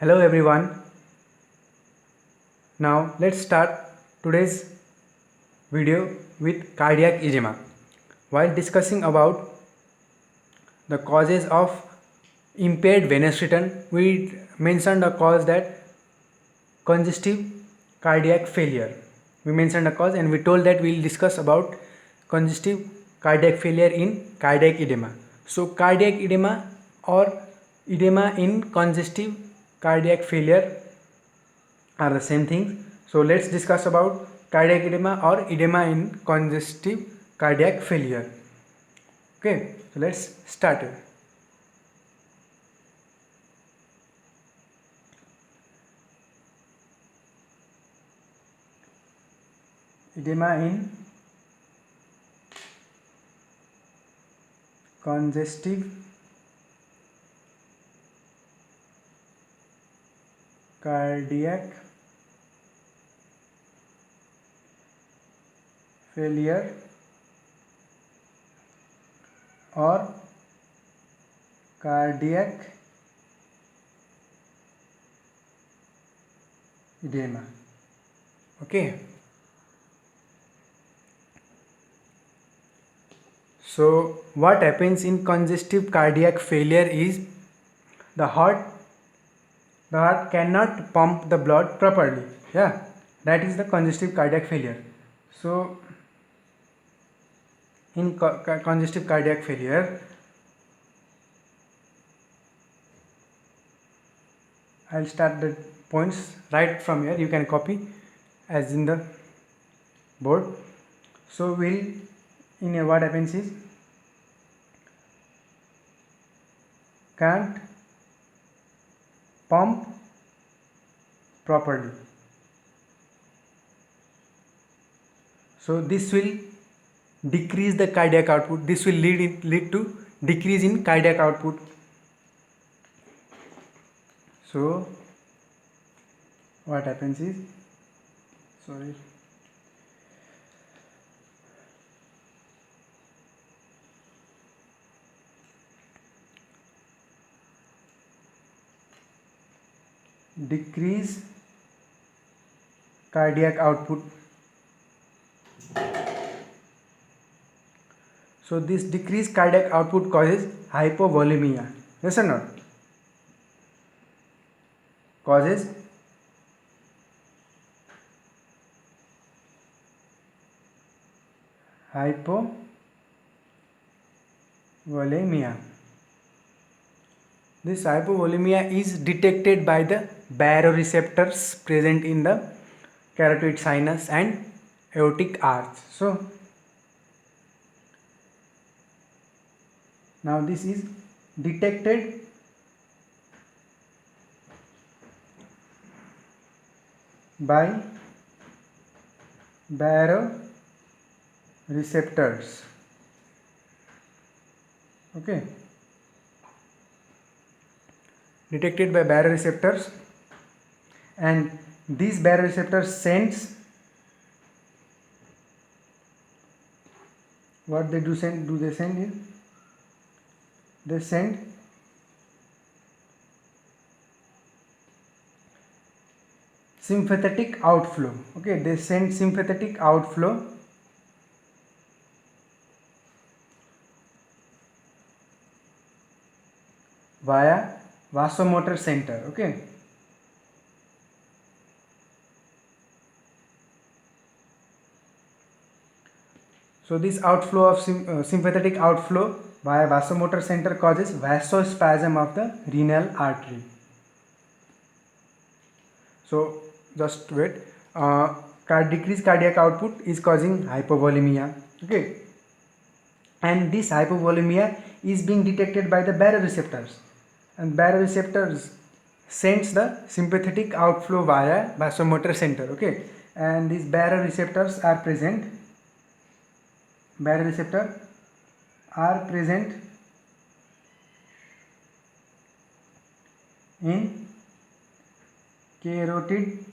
Hello everyone. Now let's start today's video with cardiac edema. While discussing about the causes of impaired venous return, we mentioned a cause that congestive cardiac failure. We mentioned a cause and we told that we will discuss about congestive cardiac failure in cardiac edema. So cardiac edema or edema in congestive cardiac failure are the same thing. So let's discuss about cardiac edema or edema in congestive cardiac failure. Okay, so let's start it. Edema in congestive cardiac failure or cardiac edema. Okay. So what happens in congestive cardiac failure is the heart cannot pump the blood properly. Yeah, that is the congestive cardiac failure. So in congestive cardiac failure, I'll start the points right from here. You can copy as in the board. So what happens is can't pump properly. So this will decrease the cardiac output. This will lead to decrease in cardiac output. So what happens is, decrease cardiac output. So this decreased cardiac output causes hypovolemia. Yes or not? Causes hypovolemia. This hypovolemia is detected by the baroreceptors present in the carotid sinus and aortic arch. So now this is detected by baroreceptors. Okay, detected by baroreceptors, and these baroreceptors sends what they do send do they send in they send sympathetic outflow. Okay, they send sympathetic outflow via vasomotor center. Okay, so this outflow of sympathetic outflow via vasomotor center causes vasospasm of the renal artery. So just wait. Decreased cardiac output is causing hypovolemia. Okay, and this hypovolemia is being detected by the baroreceptors, and baroreceptors sends the sympathetic outflow via vasomotor center. Okay, and these baroreceptors are present in carotid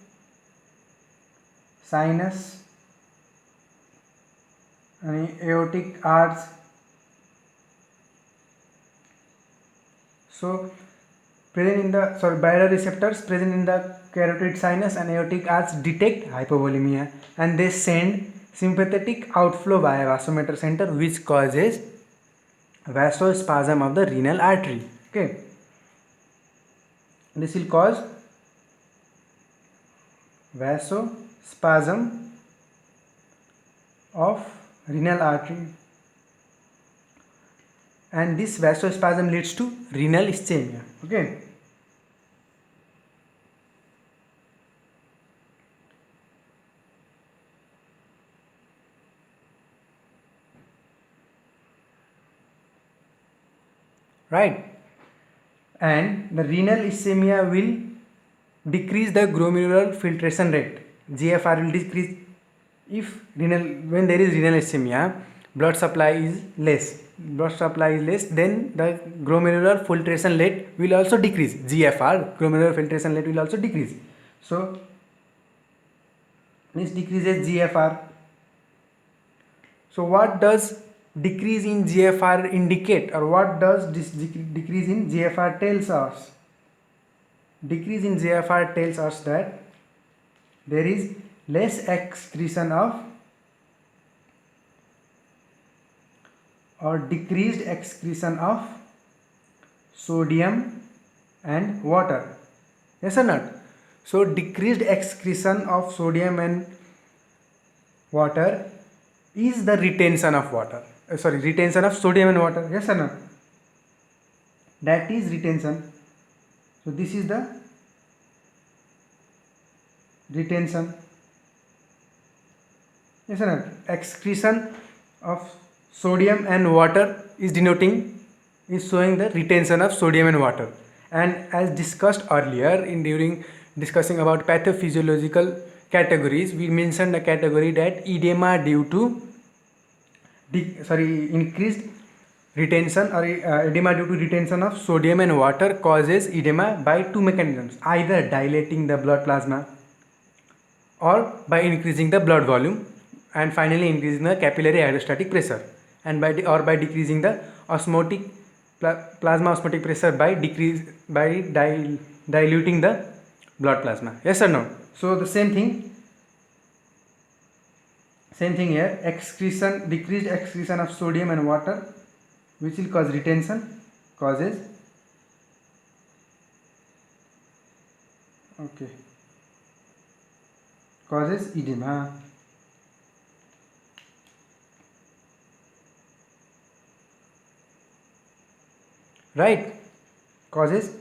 sinus and aortic arch. So present in the baroreceptors present in the carotid sinus and aortic arch detect hypovolemia, and they send sympathetic outflow via vasomotor center, which causes vasospasm of the renal artery. Okay, this will cause vasospasm of renal artery, and this vasospasm leads to renal ischemia. Okay, right, and the renal ischemia will decrease the glomerular filtration rate. GFR will decrease if when there is renal ischemia, blood supply is less. Then the glomerular filtration rate will also decrease. GFR, glomerular filtration rate, will also decrease. So this decreases GFR. So what does decrease in GFR indicate, or what does this decrease in GFR tells us? Decrease in GFR tells us that there is less excretion of, or decreased excretion of, sodium and water. Yes or not? So decreased excretion of sodium and water is the retention of water. Retention of sodium and water. Yes or not? That is retention. So this is the retention. Yes or not? Excretion of sodium and water is showing the retention of sodium and water. And as discussed earlier during discussing about pathophysiological categories, we mentioned a category that edema due to increased retention, or edema due to retention of sodium and water causes edema by two mechanisms, either dilating the blood plasma or by increasing the blood volume, and finally increasing the capillary hydrostatic pressure, and by decreasing the osmotic plasma osmotic pressure by diluting the blood plasma. Yes or no? So the same thing here, decreased excretion of sodium and water, which will cause retention, causes edema. Right, causes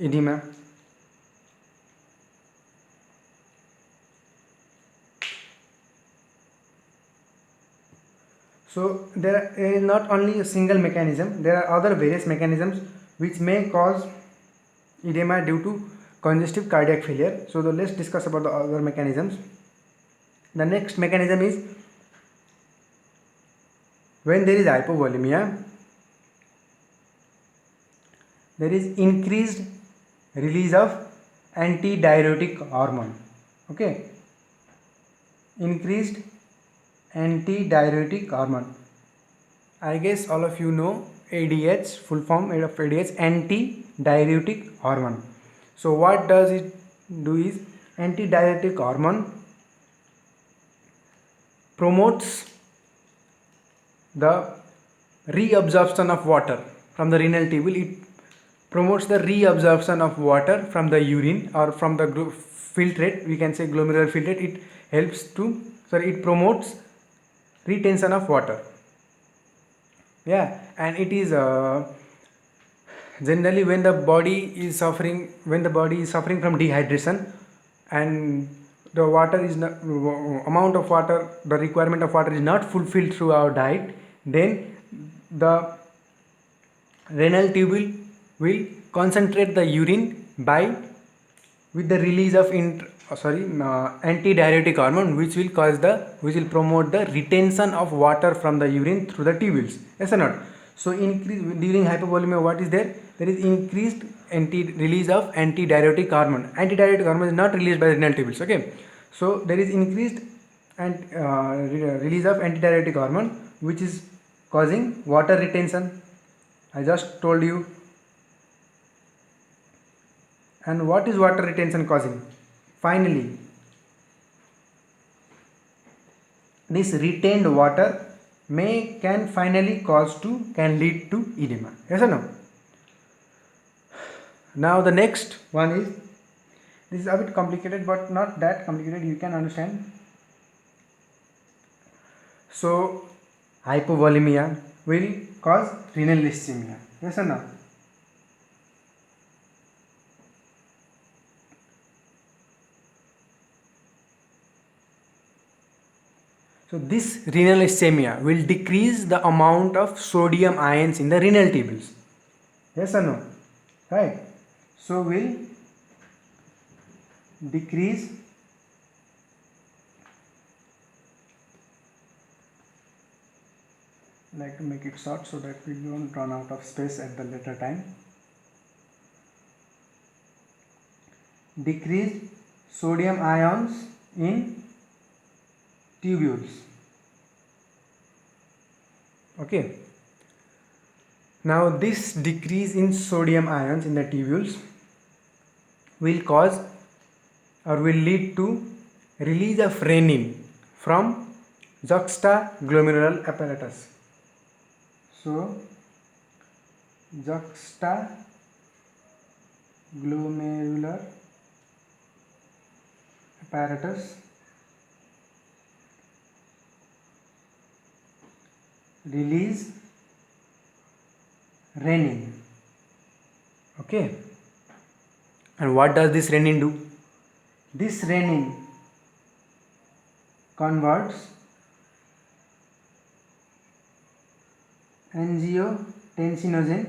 edema. So there is not only a single mechanism, there are other various mechanisms which may cause edema due to congestive cardiac failure. So let's discuss about the other mechanisms. The next mechanism is when there is hypovolemia, there is increased release of antidiuretic hormone. Okay, increased antidiuretic hormone. I guess all of you know ADH, full form of ADH, antidiuretic hormone. So what does it do is, antidiuretic hormone promotes the reabsorption of water from the renal tubule. It promotes the reabsorption of water from the urine or from the filtrate, we can say glomerular filtrate. It promotes retention of water. Yeah, and it is generally when the body is suffering from dehydration, and the requirement of water is not fulfilled through our diet, then the renal tubule will concentrate the urine with the release of antidiuretic hormone, which will promote the retention of water from the urine through the tubules. Yes or not? So during hypovolemia, what is there? There is increased release of antidiuretic hormone. Antidiuretic hormone is not released by the renal tubules. Okay, so there is increased release of antidiuretic hormone, which is causing water retention. I just told you. And what is water retention causing? Finally, this retained water can lead to edema. Yes or no? Now the next one is, this is a bit complicated but not that complicated, you can understand. So hypovolemia will cause renal ischemia. Yes or no? So this renal ischemia will decrease the amount of sodium ions in the renal tubules. Yes or no? Right. So will decrease like to make it short so that we don't run out of space at the later time. Decrease sodium ions in tubules. Okay. Now this decrease in sodium ions in the tubules will cause or will lead to release of renin from juxtaglomerular apparatus. So juxtaglomerular apparatus release renin. Okay. And what does this renin do? This renin converts angiotensinogen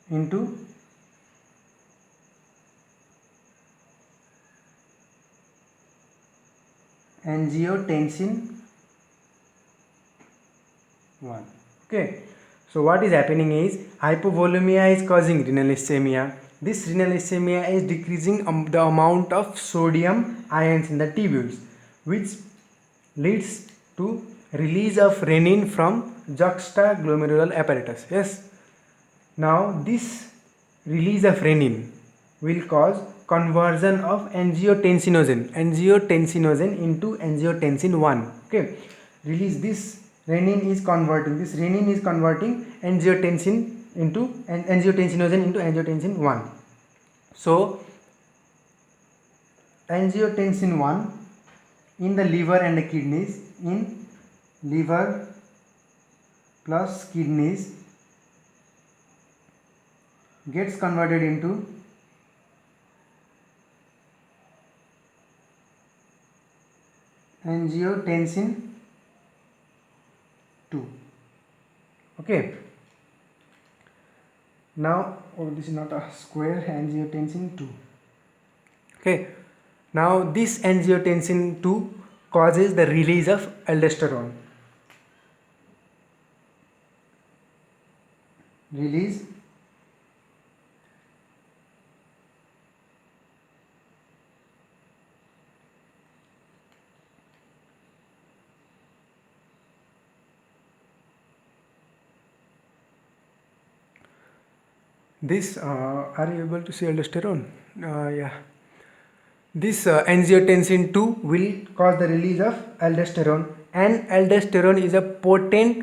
into angiotensin 1. Okay. So what is happening is hypovolemia is causing renal ischemia. This renal ischemia is decreasing the amount of sodium ions in the tubules, which leads to release of renin from juxtaglomerular apparatus. Yes. Now this release of renin will cause conversion of angiotensinogen into angiotensin 1. Okay. Release this renin is converting angiotensin into angiotensinogen into angiotensin 1. So angiotensin 1 in the liver and the kidneys, in liver plus kidneys, gets converted into angiotensin 2. Okay. Now, this is not a square, angiotensin 2. Okay. Now this angiotensin 2 causes the release of aldosterone. Release this are you able to see aldosterone? Yeah. This angiotensin 2 will cause the release of aldosterone, and aldosterone is a potent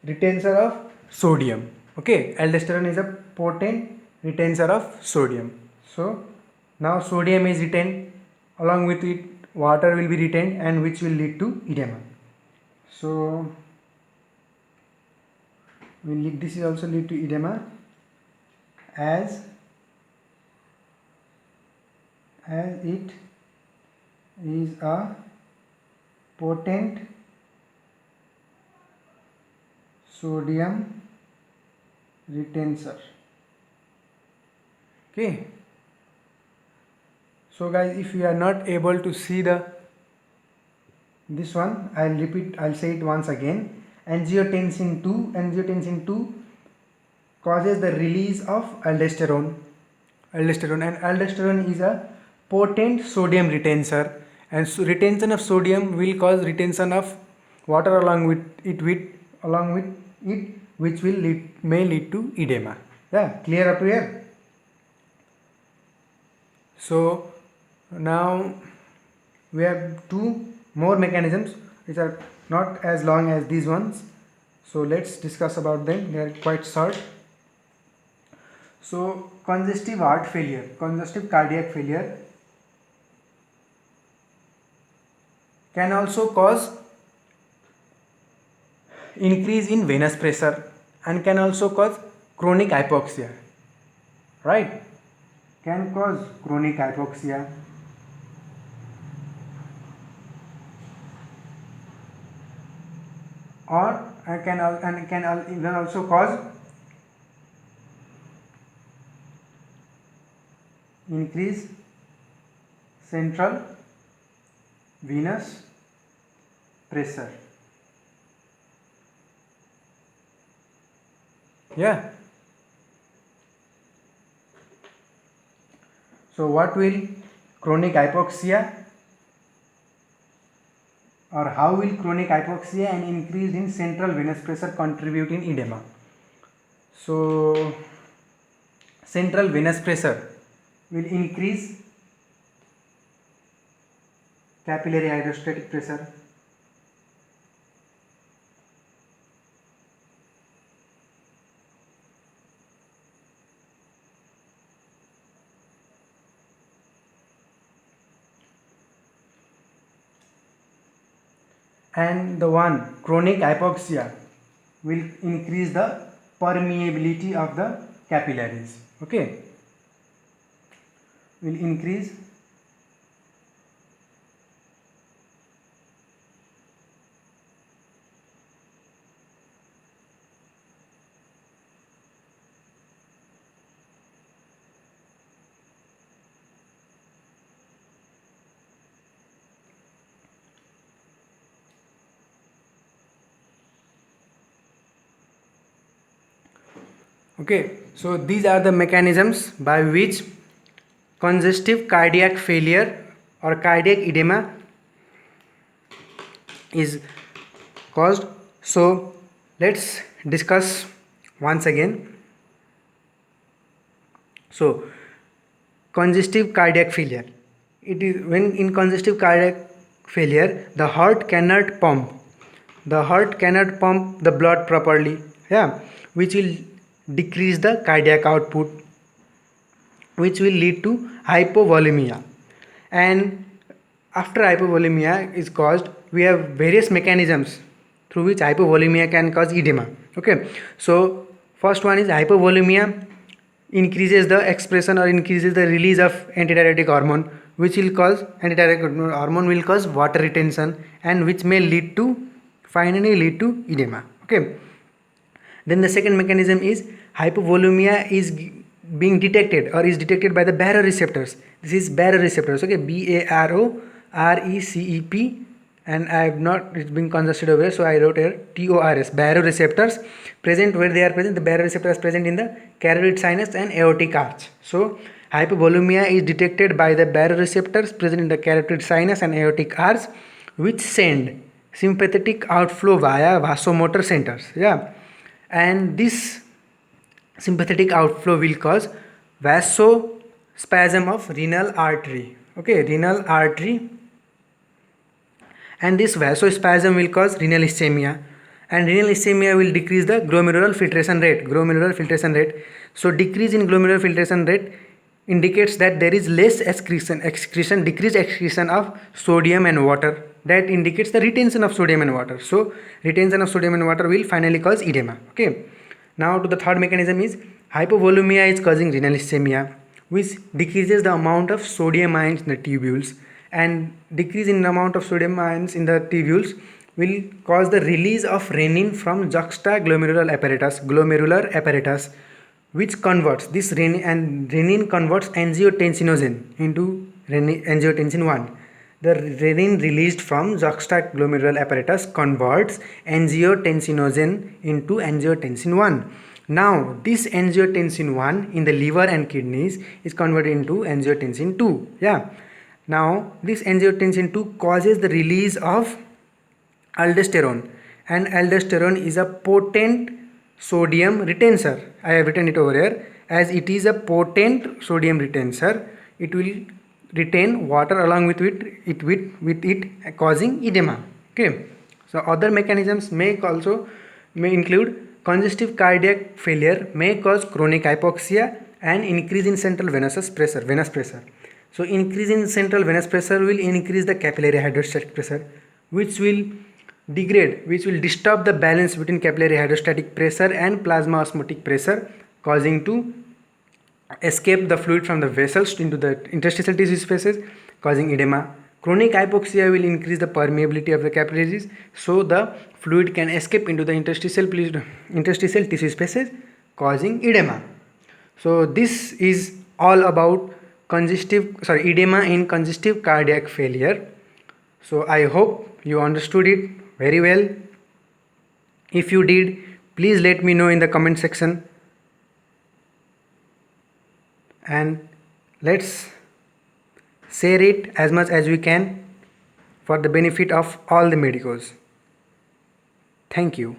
retention of sodium. Okay, aldosterone is a potent retention of sodium. So now sodium is retained, along with it water will be retained, and which will lead to edema. So this is also lead to edema, as it is a potent sodium retention. Okay. So guys, if you are not able to see this one, I'll say it once again. Angiotensin 2 causes the release of aldosterone, and aldosterone is a potent sodium retention, and retention of sodium will cause retention of water along with it, which may lead to edema. Yeah, clear up to here? So now we have two more mechanisms which are not as long as these ones, so let's discuss about them. They are quite short. So congestive cardiac failure can also cause increase in venous pressure and can also cause chronic hypoxia, right? Can cause chronic hypoxia, or can even also cause increase central venous pressure. Yeah. So what will chronic hypoxia, or how will chronic hypoxia and increase in central venous pressure contribute in edema? So central venous pressure will increase capillary hydrostatic pressure, and the one chronic hypoxia will increase the permeability of the capillaries. Okay, will increase Okay, so these are the mechanisms by which congestive cardiac failure or cardiac edema is caused. So let's discuss once again. So congestive cardiac failure, it is when in congestive cardiac failure the heart cannot pump the blood properly, yeah, which will decrease the cardiac output, which will lead to hypovolemia. And after hypovolemia is caused, we have various mechanisms through which hypovolemia can cause edema. Okay, so first one is hypovolemia increases the expression or increases the release of antidiuretic hormone, which will cause antidiuretic hormone will cause water retention, and which may finally lead to edema. Okay, then the second mechanism is hypovolemia is being detected or is detected by the baroreceptors. This is baroreceptors. Okay, BARORECEP, and I have not, it's been congested over here, so I wrote here TORS. Baroreceptors present, where they are present, the baroreceptors are present in the carotid sinus and aortic arch. So hypovolemia is detected by the baroreceptors present in the carotid sinus and aortic arch, which send sympathetic outflow via vasomotor centers. Yeah, and this sympathetic outflow will cause vasospasm of renal artery. Okay, renal artery, and this vasospasm will cause renal ischemia, and renal ischemia will decrease the glomerular filtration rate. So decrease in glomerular filtration rate indicates that there is less decreased excretion of sodium and water. That indicates the retention of sodium and water. So retention of sodium and water will finally cause edema. Okay, now to the third mechanism is hypovolemia is causing renal ischemia, which decreases the amount of sodium ions in the tubules, and decrease in the amount of sodium ions in the tubules will cause the release of renin from juxtaglomerular apparatus, which converts this renin converts angiotensinogen into angiotensin 1. The renin released from juxtaglomerular apparatus converts angiotensinogen into angiotensin 1. Now, this angiotensin 1 in the liver and kidneys is converted into angiotensin 2. Yeah. Now, this angiotensin 2 causes the release of aldosterone, and aldosterone is a potent sodium retenser. I have written it over here. As it is a potent sodium retenser, it will retain water along with it causing edema. Okay. So other mechanisms may include congestive cardiac failure, may cause chronic hypoxia, and increase in central venous pressure. So increase in central venous pressure will increase the capillary hydrostatic pressure, which will disturb the balance between capillary hydrostatic pressure and plasma osmotic pressure, causing to escape the fluid from the vessels into the interstitial tissue spaces, causing edema. Chronic hypoxia will increase the permeability of the capillaries, so the fluid can escape into the interstitial tissue spaces, causing edema. So this is all about edema in congestive cardiac failure. So I hope you understood it very well. If you did, please let me know in the comment section, and let's share it as much as we can for the benefit of all the medicos. Thank you.